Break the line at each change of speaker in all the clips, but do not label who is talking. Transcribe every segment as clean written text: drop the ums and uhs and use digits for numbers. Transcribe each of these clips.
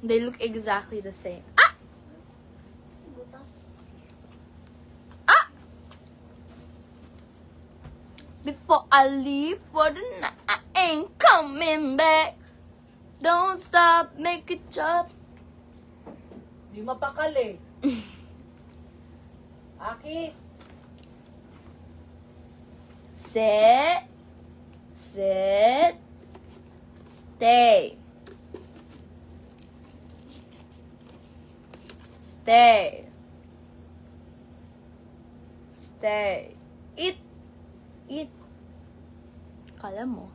They look exactly the same. Before I leave for the night, I ain't coming back. Don't stop, make it chop.
Di mapakali. Aki.
Sit. Sit. Stay. Stay. Stay. Eat. Eat. Kala mo.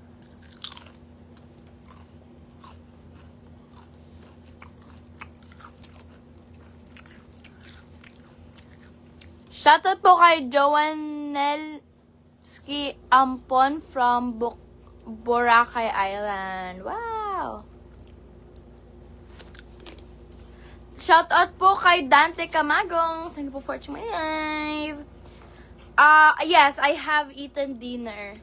Shoutout po kay Joannelski Ampon from Boracay Island. Wow! Shoutout po kay Dante Camagong. Thank you po for watching my live. Yes, I have eaten dinner.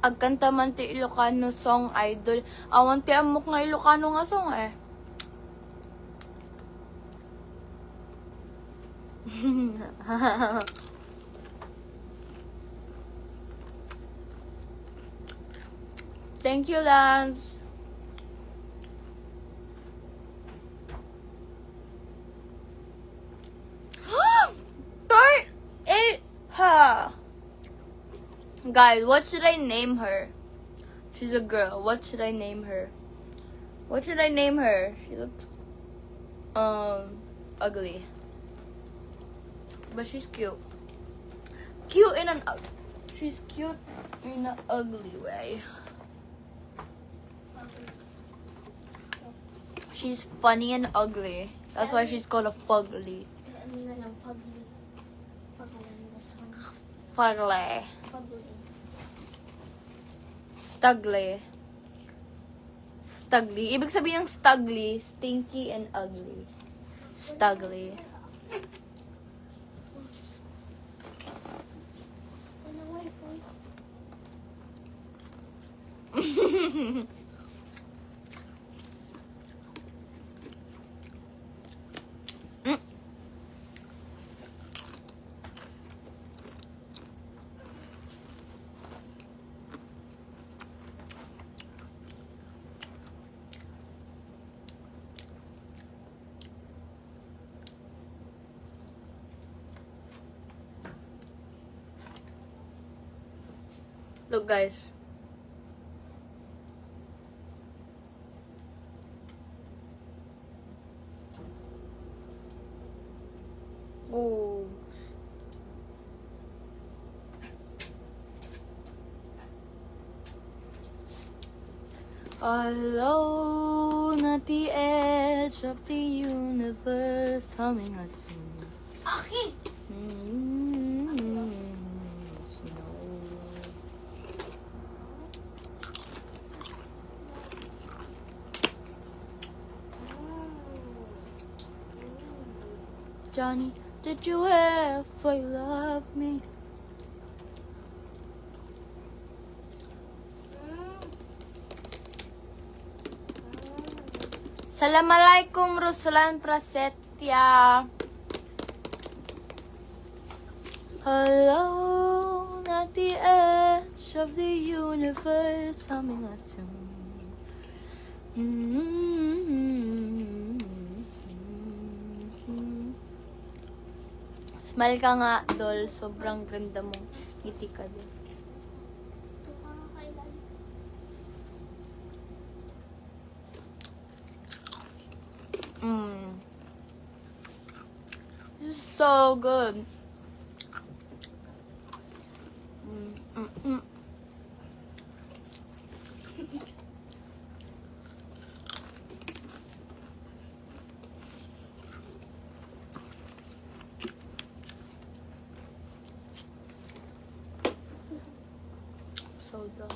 Agkanta man ti Ilocano song idol. Awan ti amok nga Ilocano nga song eh. Thank you, Lance. Guys, what should I name her? She's a girl. What should I name her? What should I name her? She looks ugly. But she's cute. She's cute in an ugly way. She's funny and ugly. That's why she's called a fugly. Fugly. Stugly. Stugly. Ibig sabihin ng stugly, stinky and ugly. Stugly. Look, guys. Oh. Alone at the edge of the universe, humming a tune.
Aki!
Johnny, did you ever love me? Assalamualaikum Ruslan Prasetya. Alone at the edge of the universe, humming a tune. Smile ka nga, doll. Sobrang ganda mong ngiti ka din. This is so good. So done.